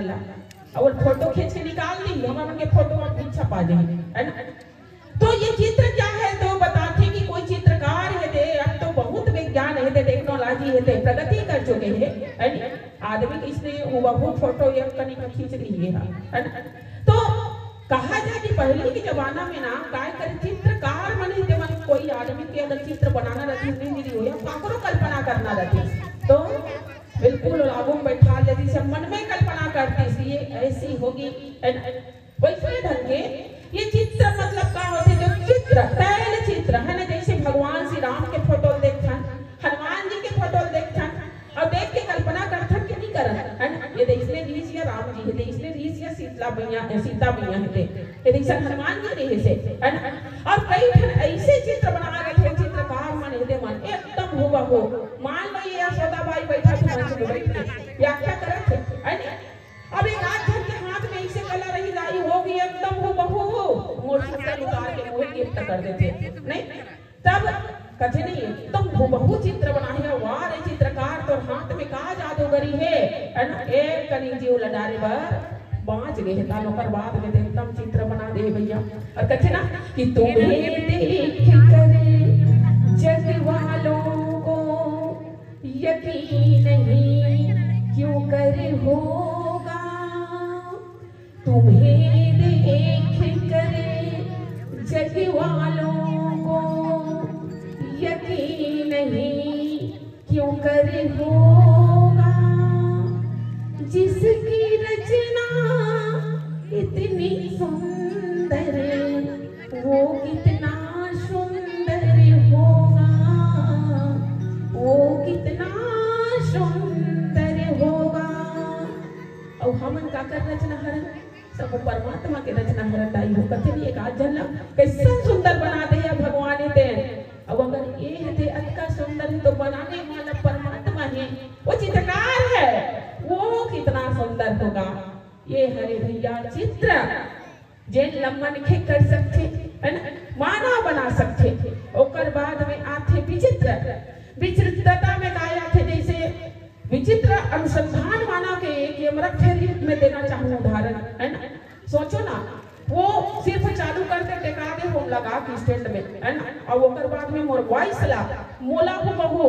ला और फोटो खींच के निकाल दी, हमारे के फोटो में छपा जाए, है ना। तो ये चित्र क्या है, तो बताते कि कोई चित्रकार है दे, अब तो बहुत विज्ञान है दे, टेक्नोलॉजी है दे, प्रगति कर चुके हैं, आदमी किसने वो फोटो एक कनी का खींच ली है ना। तो कहा जाए कि पहले के जमाना में ना काय कर चित्रकार मने दे, मन कोई आदमी के अगर चित्र बनाना रहती नहीं दी हो या काकरो कल्पना करना रहती तो बिल्कुल आगू में बैठा लेती, सब मन में कल्पना करती ये ऐसी होगी, वैसे ढंग के ये चित्र मतलब का होते जो चित्र तैल चित्र है ना, जैसे भगवान श्री राम के फोटो देखथन, हनुमान जी के फोटो देखथन और देख के कल्पना करथन के नहीं करन, है ना। ये देखले रीसिया राम जी है, देखले रीसिया सीता मैया है, ये देखा हनुमान जी रहे से, है ना। और कई ठन ऐसे चित्र बना रहे थे चित्रकार मन दे मन एकदम हुबहू, मान लो ये यशोदा बाई बैठा थी मंच में बैठ के व्याख्या करत थे, है ना। अब एक आध जन के हाथ में ऐसे कला रही लाई होगी एकदम हुबहू, मोटरसाइकिल उतार के मोह गिफ्ट कर देते नहीं, तब कथे नहीं एकदम हुबहू चित्र बनाए, वाह रे चित्रकार तो हाथ में का जादूगरी है ना। एक कनी जीव लडारे बर बाँच गए हैं तालो पर बाद में एकदम चित्र बना दे भैया। और कथे ना कि तुम्हें देख करे जग वालों को यकीन नहीं क्यों करे होगा, तुम्हें देख करे जग वालों को यकीन नहीं क्यों करे होगा, जिसकी रचना इतनी सुंदर वो कितना सुंदर होगा, वो कितना सुंदर होगा। और हमन का कर रचना हर सब परमात्मा के रचना हरताई हो, कथे भी एक आज जनला कैसा सुंदर बना दे या भगवान दे। अब अगर ये है अतका सुंदर है तो बनाने वाला परमात्मा है, वो चित्रकार है, वो कितना सुंदर होगा। ये हरे भैया चित्र जेन लम्बन के कर सकते है ना, मानव बना सकते, ओकर बाद में आथे विचित्र, विचित्रता में काय आथे जैसे विचित्र अनुसंधान मानव के एक यमरख में देना चाहूँ उदाहरण, है ना। सोचो ना वो सिर्फ चालू करते टेका दे हो लगा कि स्टैंड में, है ना, और ओकर बाद में मोर वॉइस ला मोला हो बहु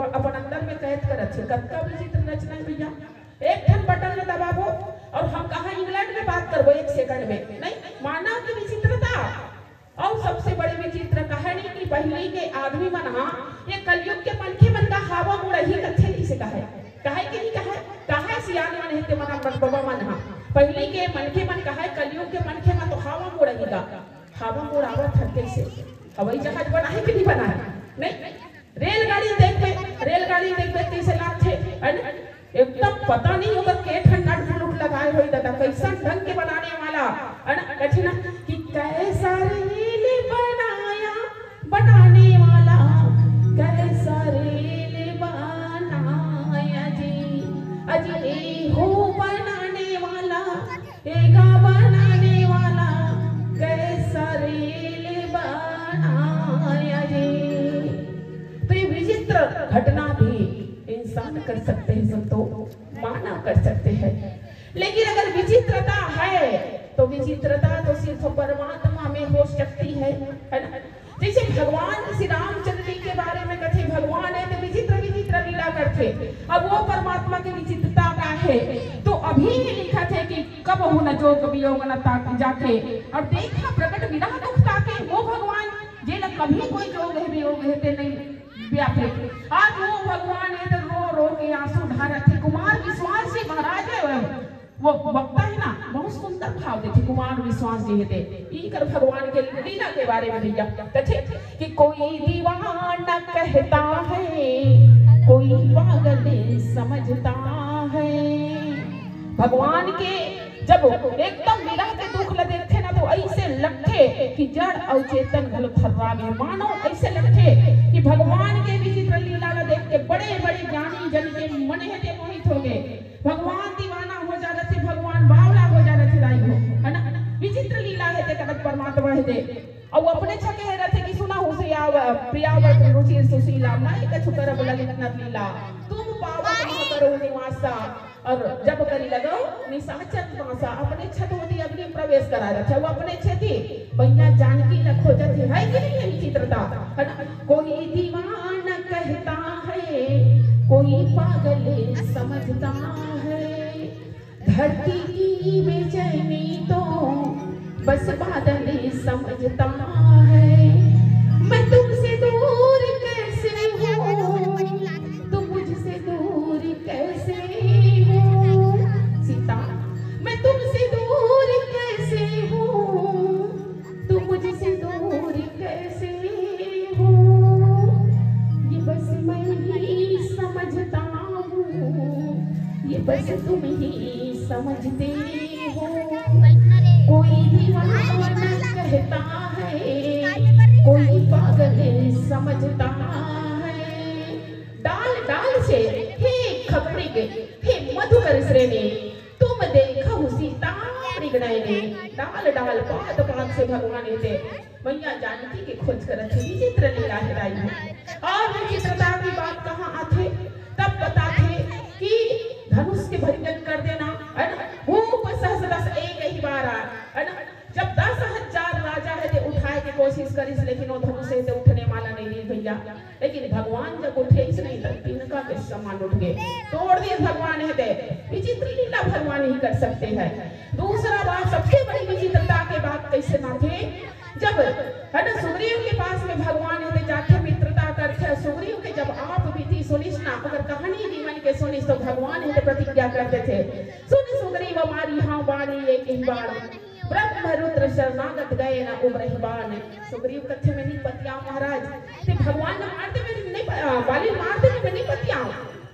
अपन अंदर में कैद करत छे, कतका विचित्र रचना है भैया। एक ठन बटन में दबाबो और हम कहा इंग्लैंड में बात करबो एक सेकंड में, नहीं मानव की विचित्रता। और सबसे बड़ी विचित्र कहानी की पहले के आदमी मन हा ये कलयुग के मनखे मन का हावा मुड़ही कथे किसे कहे कहे कि नहीं कहे सियान मन हेते मन बड़बा मन हा पहले के मनखे मन कहे कलयुग के मनखे मन तो हावा मुड़ही का हावा मुड़ावत हर कैसे हवाई जहाज बनाए कि नहीं बनाए, नहीं रेलगाड़ी देखबे कैसे लागथे, एकदम पता नहीं होगा के ठन नट फुट लगाए होई दादा कैसा ढंग के बनाने वाला, है ना। कथे ना कि कैसा रेल बनाया बनाने वाला, कैसा रेल बनाया जी अजी हो बनाने वाला एगा बनाने वाला, कैसा रेल बनाया जी। तो ये विचित्र घटना भी इंसान कर सकते हैं, सब तो मानव कर सकते हैं, लेकिन अगर विचित्रता है तो विचित्रता तो सिर्फ परमात्मा में हो सकती है ना। जैसे भगवान श्री रामचंद्र जी के बारे में कथे भगवान है तो विचित्र विचित्र लीला करते, अब वो परमात्मा की विचित्रता का है तो अभी लिखा थे कि कब हो न जोग वियोग न ताक जाके, अब देखा प्रकट विरह दुख ताके, वो भगवान जे न कभी कोई जोग है वियोग है ते नहीं व्यापृत, आज वो भगवान है तो रो रो के आंसू ढारत थे। कुमार विश्वास जी महाराज है वो वक्ता है ना, बहुत सुंदर भाव देते कुमार विश्वास जी थे इकर भगवान के लीला के बारे में भैया कथे कि कोई दीवाना कहता है कोई पागल समझता है। भगवान के जब एकदम विरह के दुख लगे थे ना तो ऐसे लगते कि जड़ और चेतन घल थर्रा गए, मानो ऐसे लगते कि भगवान के विचित्र लीला को देख के बड़े बड़े ज्ञानी जन के मन है मोहित हो गए, भगवान दीवाना हो जा रहे थे, भगवान बावला हो जा रहे थे राई हो, है ना। विचित्र लीला है जगत परमात्मा है दे और वो अपने छके है रहे कि सुना हो से प्रियावत रुचि सुशीला मैं कछु करब ललित लीला तुम पावन करो निवासा, और जब करी लगो निशाचर मासा अपने छत होती अग्नि प्रवेश करा रहा वो अपने छेती भैया जानकी न खोजती है कि नहीं विचित्रता है ना। कोई दीवाना कहता है कोई पागल समझता है धरती की बेचैनी तो बस बादल समझता है। मैं तुमसे दूर कैसे हूँ तुम मुझसे दूर कैसे हो सीता। मैं तुमसे दूर कैसे हूँ तुम मुझसे दूर कैसे हो। ये बस मैं ही समझता हूँ ये बस तुम ही समझते हो। कोई दीवाना कहता है कोई पागल समझता है। डाल डाल से हे खपरी के हे मधुकर श्रेणी तुम देखो सीता मृगनयने। डाल डाल पात पात से भगवान थे मैया जानकी के खोज कर विचित्र लीला हेराई है। और विचित्रता की बात कहाँ आते तब बताते कि धनुष के भंजन कर देना भूप सहस्रदश एक ही बार है ना। जब 10,000 राजा है जो उठाए की कोशिश करिस लेकिन वो धनुष से उठने वाला नहीं है भैया। लेकिन भगवान जब उठे इस नहीं तब तिनका के समान उठ गए तोड़ दिए भगवान है दे। विचित्र लीला भगवान ही कर सकते हैं। दूसरा बात सबसे बड़ी विचित्रता के बात कैसे ना थे जब है ना सुग्रीव के पास में भगवान है जाके मित्रता करते सुग्रीव के जब आप बीती सुनिस ना अगर कहानी जीवन के सुनिस तो भगवान है प्रतिज्ञा करते थे सुन सुग्रीव हमारी हाँ वाणी एक ही बार ब्रह्म रुद्र शरणागत गए ना उमरहि बाण। सुग्रीव कथे में नहीं पतिया महाराज ते भगवान मारते में नहीं वाली मारते में नहीं पतिया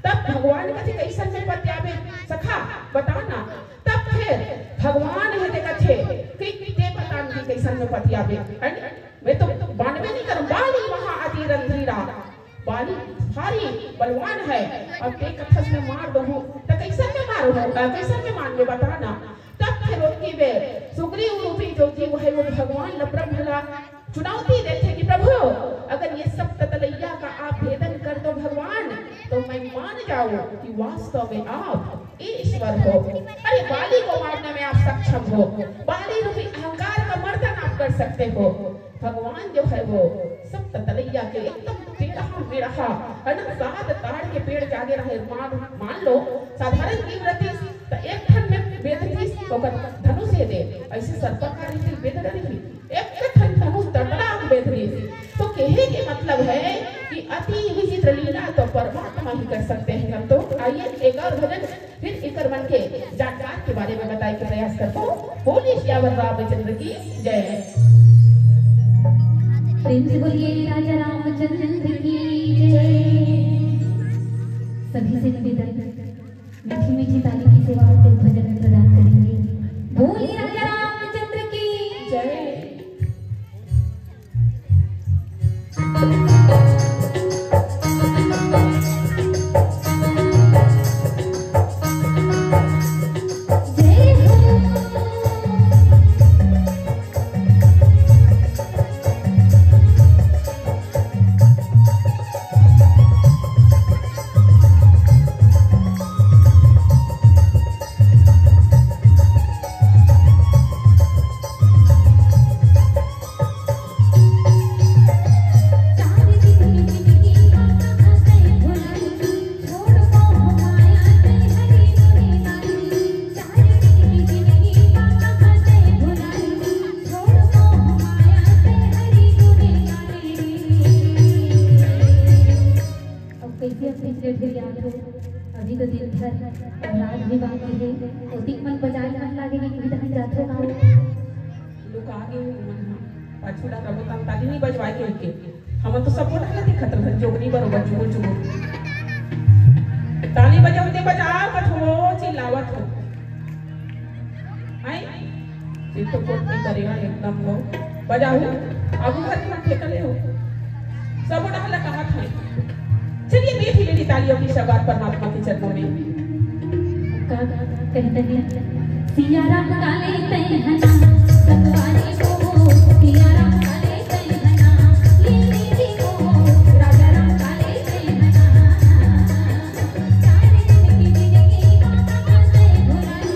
तब भगवान कथे कैसन में पतियावे सखा बताना। तब फिर भगवान है कथे कि ते बतान की कैसन में पतियावे मैं तो बानवे नहीं करूं बाली वहां अति रंधीरा बाली भारी बलवान है और ते कथस में मार दो तो कैसन में मारो कैसन में मान में बताना। तब फिर उनकी वे सुग्रीव रूपी जो जीव है वो भगवान न प्रभु ला चुनौती देते कि प्रभु अगर ये सब ततलैया का आप भेदन कर दो भगवान तो मैं मान जाऊं कि वास्तव में आप ईश्वर हो। अरे बाली को मारने में आप सक्षम हो बाली रूपी अहंकार का मर्दन आप कर सकते हो। भगवान जो है वो सब ततलैया के एकदम पेड़ है ना 7 ताड़ के पेड़ के आगे रहे मान लो साधारण कीमती तो एक ठन में बेदती तो धनुष दे ऐसे सर्पकारी से बेदरी एक ठन धनुष तड़ाक बेदरी तो कहे के मतलब है कि अति विचित्र लीला तो परमात्मा ही कर सकते हैं। हम तो आइए एक और भजन फिर इकर मन के जानकार के बारे में बताए के प्रयास करता हूँ। बोलिए श्यावर रामचंद्र की जय। प्रेम से बोलिए राजा रामचंद्र की जय। सभी से निवेदन मीठी मीठी ताली की सेवा को भजन में प्रदान करेंगे। बोलिए राजा रामचंद्र की जय। अभी तो दिन भर रात भी बाकी है ओतिक मन बजाए मन लागेगी कि विधान जाथो गाओ लोग आगे मन पाछुड़ा रबता ताली नहीं बजवाए के हम तो सब बोला नहीं खतर जोगनी बरोबर जुगुल जुगुल ताली बजाओ बजाओ कठो चिल्लावत हो आई ये तो कोट नहीं करेगा एकदम वो बजाओ आगू घर में ठेका ले हो सब डाला कहा था। चलिए मीठी मीठी तालियों की शुरुआत परमात्मा के चरणों में कहते हैं सिया राम काले तैहना सतवारी को सिया राम काले तैहना लीली को राजा राम काले तैहना सारे जिंदगी जिंदगी बाबा से भुलाई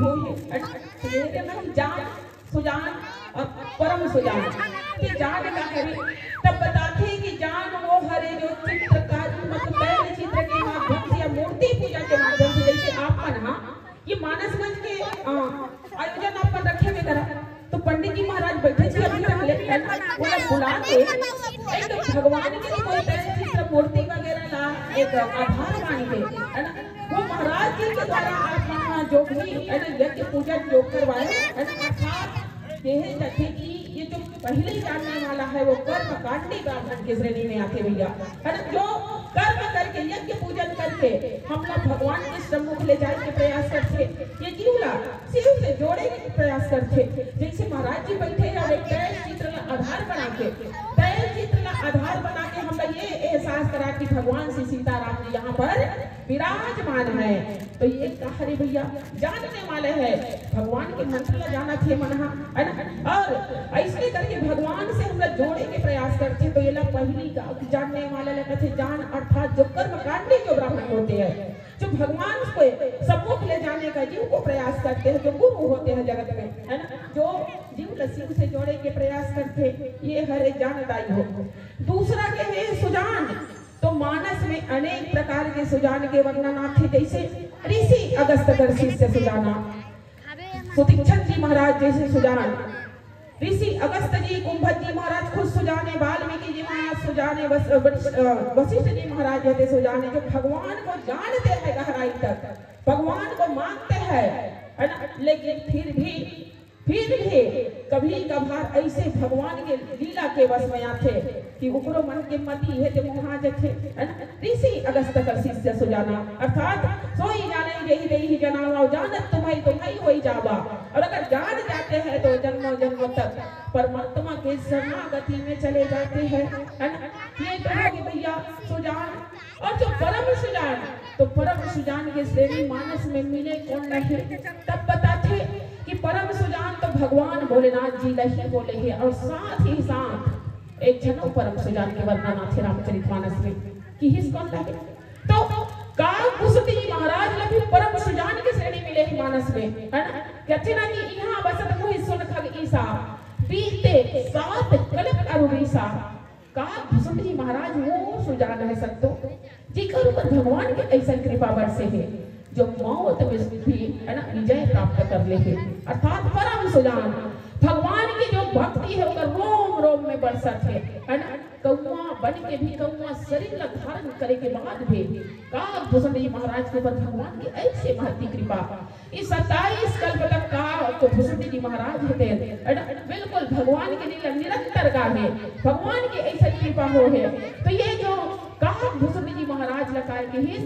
हुई है ना, तेरे में जान सुजान और परम सुजान कि जान का हरे। तब बताते हैं कि जान वो हरे जो चित्रकारी मतलब बैल चित्र के माध्यम से या मूर्ति पूजा के माध्यम से, जैसे आपन ये मानस मंच के आयोजन आपन रखे हुए करा, तो पंडित जी महाराज बैठे थे अभी तक ले बोला बुला के एक भगवान के कोई बैल चित्र मूर्ति वगैरह ला एक आधार मान के है ना, वो महाराज जी के द्वारा आप जो भी है ना यज्ञ पूजा जो करवाए है ना, अर्थात यह तथ्य कि ये जो पहले जानने वाला है वो कर्म कांडी ब्राह्मण की श्रेणी में आते भैया है ना, जो कर्म करके यज्ञ पूजन करके हम लोग भगवान के सम्मुख ले जाने के प्रयास करते, ये जीवला शिव से जोड़े के प्रयास करते। जैसे महाराज जी बैठे और एक तैल चित्र आधार बना के हम लोग ये एहसास करा कि भगवान श्री सीताराम जी यहाँ पर विराजमान है। तो ये कहा रे भैया जानने वाले हैं भगवान के मंत्र ला जाना थे मनहा है ना, और ऐसे करके भगवान से हम लोग जोड़े के प्रयास करते। तो ये ला पहली जानने वाले लगा थे जान, अर्थात जो कर्मकांडी जो ब्राह्मण होते हैं, जो भगवान को सम्मुख ले जाने का जीव को प्रयास करते हैं, जो गुरु होते हैं जगत में है ना, जो जीव शिव से जोड़े के प्रयास करते, ये हरे जानदाई हो। दूसरा के है सुजान। तो मानस में अनेक प्रकार के सुजान के वर्णन थे, जैसे ऋषि अगस्त कर शिष्य सुजाना, सुतीक्षण जी महाराज जैसे सुजान, ऋषि अगस्त जी कुंभज जी महाराज खुद सुजाने, वाल्मीकि जी महाराज सुजाने, वशिष्ठ जी महाराज जैसे सुजाने, जो भगवान को जानते हैं गहराई तक, भगवान को मानते हैं है ना, लेकिन फिर भी कभी कभार ऐसे भगवान के लीला के वश में आते कि उकरो मन के मती है जो मोहा जथे है ना। ऋषि अगस्त कर शिष्य सुजाना, अर्थात सोई जाने यही रही जनावा जानत तुम्हें होई जावा, और अगर जान जाते हैं तो जन्मों जन्मों तक परमात्मा के शरणागति में चले जाते हैं है ना। ये कहोगे भैया सुजान, और जो परम सुजान, तो परम सुजान के श्रेणी मानस में मिले कौन नहीं, तब बताते कि परम सुजान तो भगवान भोलेनाथ जी लही बोले हैं, और साथ ही साथ एक जनो परम सुजान के वर्णन आथे रामचरितमानस में कि हिस कौन लगे। तो काकुसुती महाराज लगे परम सुजान के श्रेणी मिले ही मानस में है ना, कहते ना कि यहाँ बसत मोहि सुन खग ईसा बीते 7 कल्प अरुणीसा। काकुसुती महाराज वो सुजान है संतो जिकर ऊपर भगवान के ऐसा कृपा बरसे है, जो मौत में भी है ना विजय प्राप्त कर ले है, अर्थात परम सुजान। भगवान की जो भक्ति है वो रोम रोम में बरसत है ना। कौआ बन के भी कौआ शरीर ला धारण करे के बाद भी काकभूषण जी महाराज के ऊपर भगवान की ऐसे महती कृपा। इस 27 कल्प तक काकभूषण जी महाराज होते हैं ना, बिल्कुल भगवान के लीला निरंतर गाहे, भगवान की ऐसी कृपा हो है। तो ये जो काकभूषण जी महाराज लगाए के ही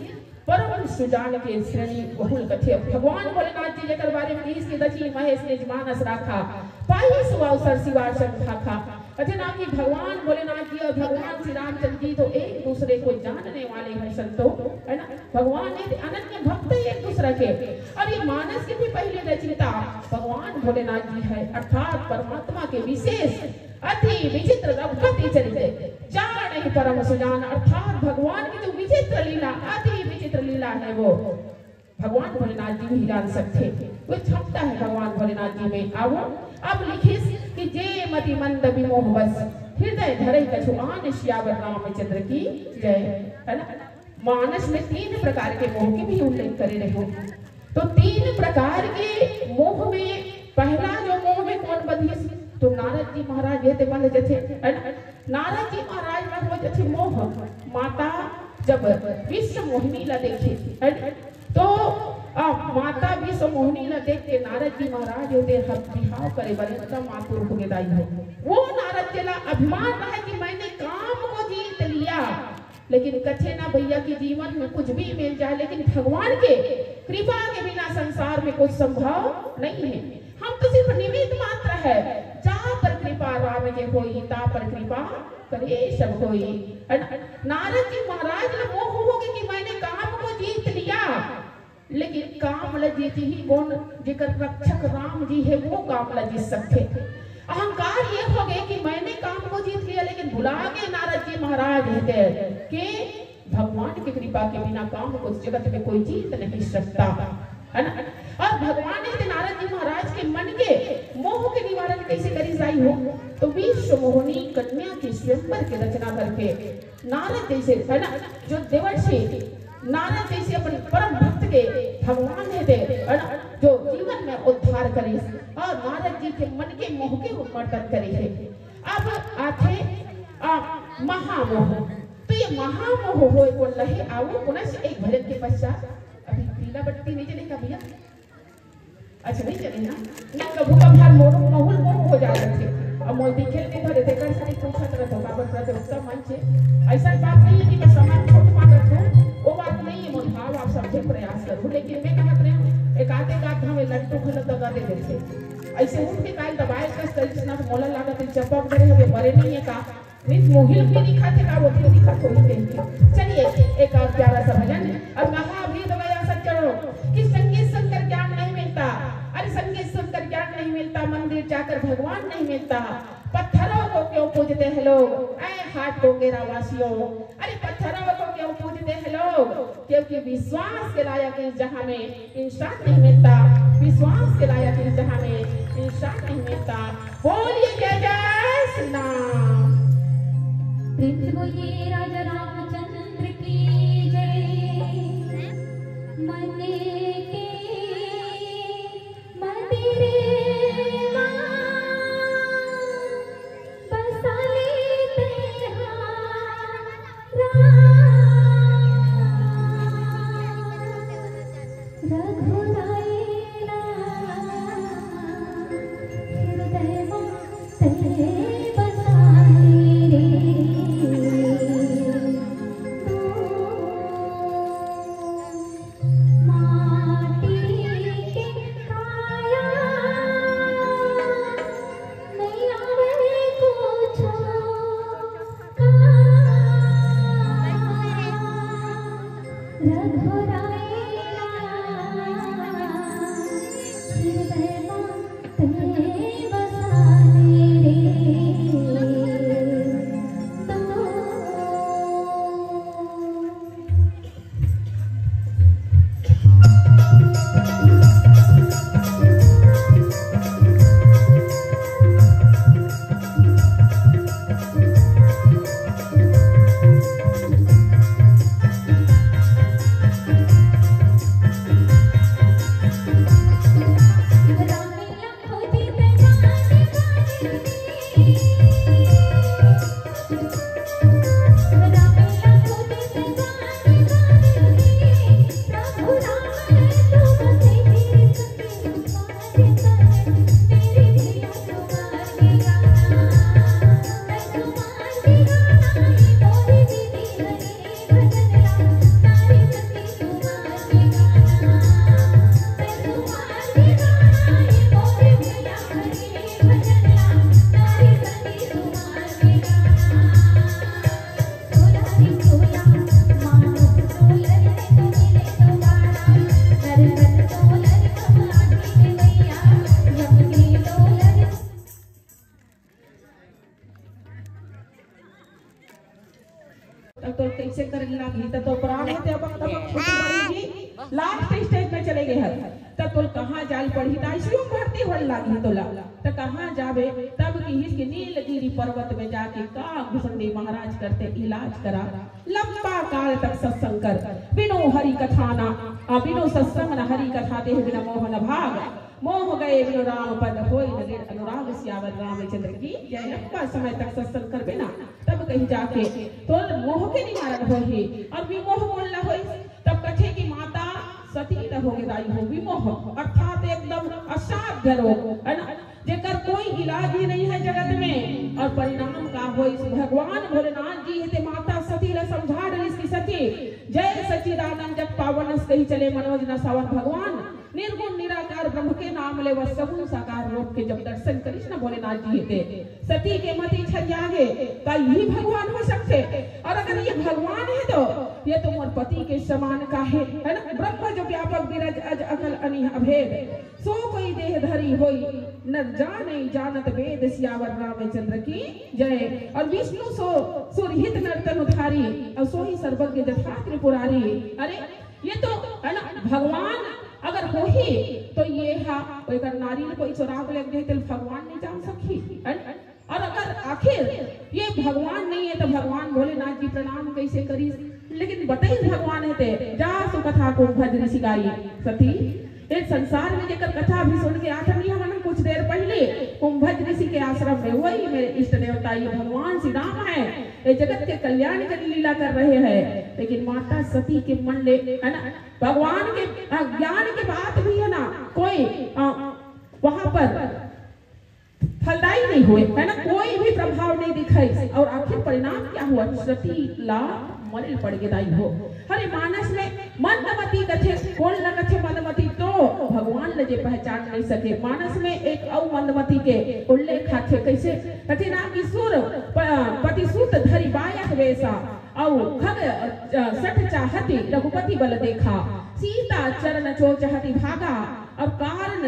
परम सुजान के श्रेणी बहुल कथे। भगवान भोलेनाथ जी जकर बारे में इसके दक्षिण महेश ने मानस राखा, पाई सुअवसर शिवार संघाखा। कथे ना कि भगवान भोलेनाथ जी और भगवान श्री रामचंद्र जी तो एक दूसरे को जानने वाले हैं संतो है ना। भगवान ने अनन्य भक्त एक दूसरे के, और ये मानस के भी पहले रचयिता भगवान भोलेनाथ जी है, अर्थात परमात्मा के विशेष अति विचित्र रघुपति चरित जान नहीं परम सुजान, अर्थात भगवान की जो विचित्र लीला अति विचित्र लीला है वो भगवान भोलेनाथ जी ही जान सकते, वो क्षमता है भगवान भोलेनाथ जी में। आओ अब लिखिस कि जे मति मंद विमोह बस हृदय धरे कछु आन श्यावर रामचंद्र की जय है ना। मानस में 3 प्रकार के मोह के भी उल्लेख करे रहे हो। तो 3 प्रकार के मोह में पहला जो मोह में कौन बंधिस, तो नारद जी महाराज ये बंध जथे। नारद जी महाराज में हो जथे मोह, माता जब विश्व मोहिनी ला देखे तो माता विश्व मोहिनी ला देख के नारद जी महाराज होते बिहाव करे बने मातुर हो गए दाई हो। वो नारद जी ला अभिमान रहा कि मैंने काम को जीत लिया, लेकिन कथे ना भैया कि जीवन में कुछ भी मिल जाए लेकिन भगवान के कृपा के बिना संसार में कुछ संभव नहीं है। हम तो सिर्फ निमित्त मात्र है, जा पर कृपा राम के होई ता पर कृपा करे सब होई। नारद जी महाराज ने मोह हो गए कि मैंने काम को जीत लिया, लेकिन काम ला जीत ही कौन, जेकर रक्षक राम जी है वो काम ला जीत सकते। अहंकार ये हो गए कि मैंने काम को जीत लिया, लेकिन भुला गए नारद जी महाराज है कि भगवान की कृपा के बिना काम को जगत में कोई जीत नहीं सकता है ना। और भगवान ने नारद जी महाराज के मन के मोह के निवारण कैसे करी जाई हो, तो विश्व मोहिनी कन्या के स्वयंवर की रचना करके नारद जैसे है ना, जो देवर्षि नारद जैसे अपने परम भक्त के भगवान है दे, जो जीवन में उद्धार करे और नारद जी के मन के मोह के उन्मर्दन करे है। अब आथे महामोह, तो ये महामोह हो बोल रहे आओ पुनः एक भजन के पश्चात। अभी पीला बत्ती नहीं चलेगा भैया, अच्छा नहीं चले ना, ना कभू कभार मोर मोहुल मोह हो जा रहे थे और मोदी खेल को भरे देकर सारी पूछा तरह तो बाबर प्रति उत्तम मंच ऐसा बात नहीं है कि मैं सामान छोट मांगत हूँ, वो बात नहीं है। मोर भाव आप समझे प्रयास करूँ, लेकिन मैं कहत रही हूँ एक आधे हमें लड्डू खिला दगा दे देते ऐसे उठ के काल दबाए का तरीके ना मोला लागत चपक करे हमें बरे नहीं है का मीन्स मोहिल भी दिखाते का वो भी दिखा तो ही देंगे। चलिए एक और प्यारा सा भजन। और महावीर गया सच्चरो कि संगीत सुनकर ज्ञान नहीं मिलता, अरे संगीत सुनकर ज्ञान नहीं मिलता, मंदिर जाकर भगवान नहीं मिलता, पत्थरों को क्यों पूजते हैं लोग, ऐ हाट डोंगेरा वासियों, अरे पत्थरों को क्यों पूजते हैं लोग, क्योंकि विश्वास के लायक इस जहां में इंसान नहीं मिलता, विश्वास के लायक इस जहां में इंसान नहीं मिलता। बोलिए जय जय श्री राम। प्रेम बोलिए राजा रामचंद्र की जय। मने के मंदिरे बसाले रघुरायला हृदय में बसाले रे। तो कैसे कर लगी तो प्राण होते अब लास्ट स्टेज में चले गए हैं तब तो कहाँ जाल पढ़ी ताइसियों भर्ती हो लगी तो कहाँ जावे तब की हिस्से नीलगिरी पर्वत में जाके कागभूषणी महाराज करते इलाज करा लंबा काल तक सत्संग कर बिनो हरि कथा ना बिनो सत्संग न हरि कथा ते बिना मोह न भाग मोह गए बिनो राम पद होई न अनुराग सियावर रामचंद्र की जय। लंबा समय तक सत्संग कर बिना तब कहीं जाके तो मोह के निवारण हो ही और विमोह बोलना हो तब कथे की माता सती न होगे दाई हो विमोह अर्थात एकदम असाध्य रोग है ना जेकर कोई इलाज ही नहीं है जगत में और परिणाम का हो इस भगवान भोलेनाथ जी है माता सती ने समझा रही इसकी सती जय सच्चिदानंद जब पावन कही चले मनोज न सावन भगवान निर्गुण निराकार ब्रह्म के नाम ले वह सगुण साकार रूप के जब दर्शन करिश न भोलेनाथ जी थे सती के मति छरियागे का यही भगवान हो सकते और अगर ये भगवान है तो ये तो मोर पति के समान का है ना ब्रह्म जो व्यापक विरज अज अकल अनिह अभेद सो कोई देह धरी होई न जाने जानत वेद सियावर रामचंद्र की जय। और विष्णु सो सुरहित नर्तन उधारी और सो ही सर्वज्ञ जथा त्रिपुरारी। अरे ये तो है ना भगवान अगर हो ही तो ये हा अगर नारी ने कोई चुराव लग जाए तो भगवान नहीं जान सकी। और अगर आखिर ये भगवान नहीं है तो भगवान भोलेनाथ जी प्रणाम कैसे करी। लेकिन बताई भगवान है ते जा सु कथा को भज ऋषि गाई सती इस संसार में जेकर कथा भी सुन के आता नहीं हमने कुछ देर पहले कुंभज ऋषि के आश्रम में वही मेरे इष्ट देवता ये भगवान श्री राम है, ये जगत के कल्याण की लीला कर रहे हैं। लेकिन माता सती के मन ले है ना भगवान के ज्ञान के बात भी है ना कोई वहां पर फलदायी नहीं हुए है ना, कोई भी प्रभाव नहीं दिखाई। और आखिर परिणाम क्या हुआ, सती ला मरल पड़ गए दाई हो। अरे मानस में मंदमती कथे कौन लगथे मंदमती तो भगवान लजे पहचान नहीं सके। मानस में एक औ मंदमती के उल्लेख आथे कैसे कथे ना कि सुर पतिसूत धरि बायक वेसा औ खग सठ चाहती रघुपति बल देखा सीता चरण चो चाहती भागा और कारण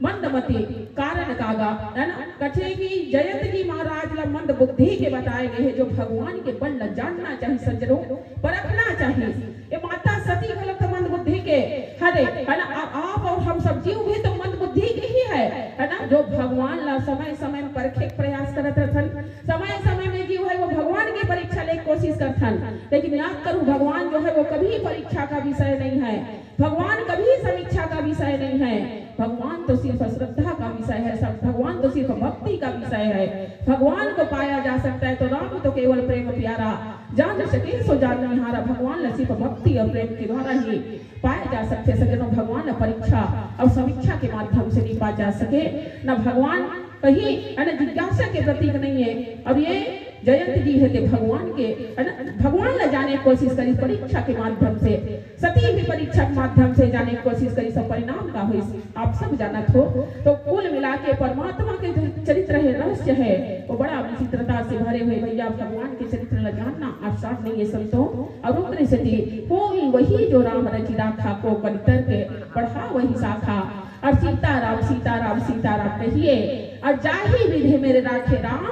मंदमती कारण कागा है ना कथे की जयंत जी महाराज ला मंद बुद्धि के बताए गए हैं जो भगवान के बल ल जानना चाहिए सज्जनों परखना चाहिए। ये माता सती गलत मंद बुद्धि के हरे है ना आप और हम सब जीव भी तो मंद बुद्धि के ही है ना जो भगवान ला समय समय में परखे प्रयास करत रहन। समय समय में जीव है वो भगवान की परीक्षा ले कोशिश करथन। लेकिन याद करूं भगवान जो है वो कभी परीक्षा का विषय नहीं है, भगवान कभी समीक्षा का विषय नहीं है। भगवान तो सिर्फ श्रद्धा का विषय है, सब भगवान तो सिर्फ भक्ति का विषय है। भगवान को पाया जा सकता है तो राम तो केवल प्रेम प्यारा जान सके सो जान निहारा। भगवान सिर्फ भक्ति और प्रेम के द्वारा ही पाए जा सकते। सज्जनों भगवान परीक्षा और समीक्षा के माध्यम से नहीं पाया जा सके। न भगवान कहीं जिज्ञासा के प्रतीक नहीं है। अब ये जयंत जी है भगवान के भगवान न जाने की कोशिश करी परीक्षा के माध्यम से, सती भी परीक्षा के माध्यम से जाने की कोशिश करी। सब परिणाम का हुई आप सब जानत हो। तो कुल मिला के परमात्मा के जो चरित्र है रहस्य है वो बड़ा विचित्रता से भरे हुए। भैया भगवान के चरित्र ल जानना आसान नहीं है संतों। और उग्र सती कोई वही जो राम रचि राखा को बलितर के बढ़ा वही शाखा। और सीताराम सीताराम सीताराम कहिए और जाही विधि मेरे राखे राम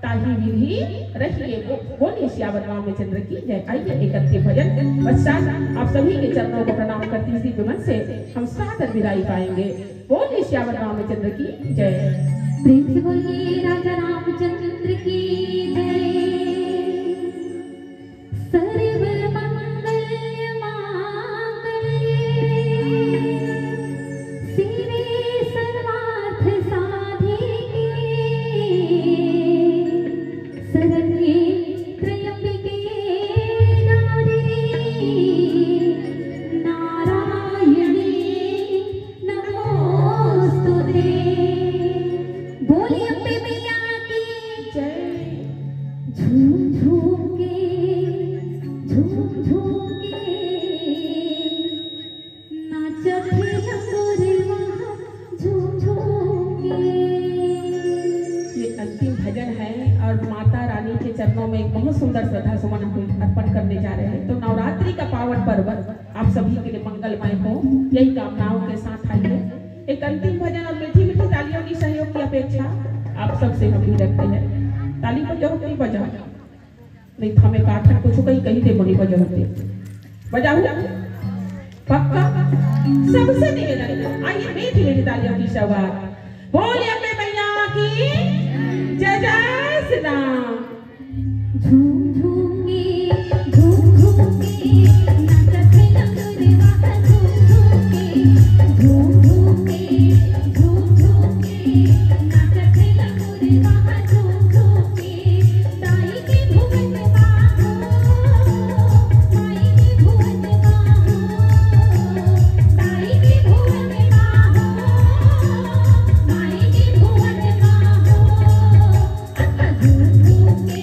ताही विधि रहिए। बोलिए श्यावर रामचंद्र की जय। आइए एक अंतिम भजन पश्चात आप सभी के चरणों को प्रणाम करती इसी विमन से हम सादर विदाई पाएंगे। बोलिए श्यावर रामचंद्र की जय। प्रेम से बोलिए राजा रामचंद्र की जय। सर्व मंगल मांगल्ये शिवे सर्वार्थ साधिके शरण्ये त्र्यंबके नारायणी नमोस्तुते। बोलिए अम्बे मैया की जय। झूम झूम के नाचत अंगूरे वहाँ झूम झूम के। ये अंतिम भजन है और माता रानी के चरणों में एक बहुत सुंदर श्रद्धा सुमन अर्पण करने जा रहे हैं। तो नवरात्रि का पावन पर्व आप सभी के लिए मंगलमय हो यही कामनाओं के साथ आइए। एक अंतिम भजन और मीठी मीठी तालियों की सहयोग की अपेक्षा आप सबसे हम भी रखते हैं। ताली बजाओ कहीं बजाओ नहीं हमें काठन कुछ कहीं कहीं दे बोली बजाओ बजाओ पक्का सबसे निवेदन। आइए मीठी मीठी तालियों की सवार। बोलिए अम्बे मैया की जय जय श्री राम। झूम झूम के नाचत अंगूरे वहाँ झूम झूम के नाचत अंगूरे वहाँ झूम के। ताई के भुवन बाहो ताई के भुवन बाहो ताई के भुवन बाहो माई के भुवन बाहो। झूम झूम के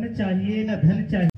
मन चाहिए न धन चाहिए।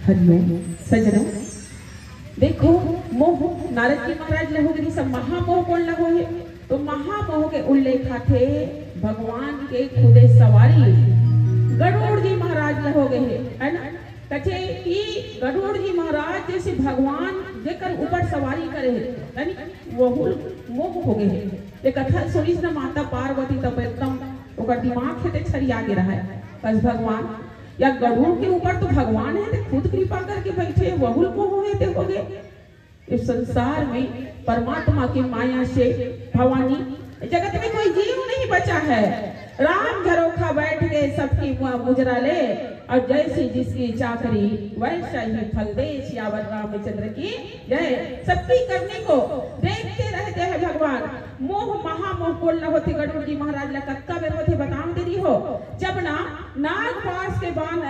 हरिओम सजनों, देखो मोह नारद जी महाराज लहोगे सब महामोह कौन लगो है तो महामोह के उल्लेख थे भगवान के खुदे सवारी गरुड़ जी महाराज लहोगे है ना। कथे कि गरुड़ जी महाराज जैसे भगवान जेकर ऊपर सवारी करे है वो मोह हो गए है। ये कथा सुनी न माता पार्वती तब एकदम ओकर दिमाग से छरिया के रहा है बस भगवान या गरुड़ के ऊपर तो भगवान है तो खुद कृपा करके बैठे वहुल मोह है देखोगे इस संसार में परमात्मा की माया से भवानी जगत में कोई जीव नहीं बचा है। राम झरोखा बैठ गए सबकी मुजरा ले, और जैसी जिसकी चाकरी वैसा ही फल दे। सियावर रामचंद्र की जय। सबकी करने को देखते रहते हैं भगवान। मोह महामोह बोलना होती गरुड़ जी महाराज ला कत्ता बेर होते बताओ दे रही हो। जब ना नाग पास के बाण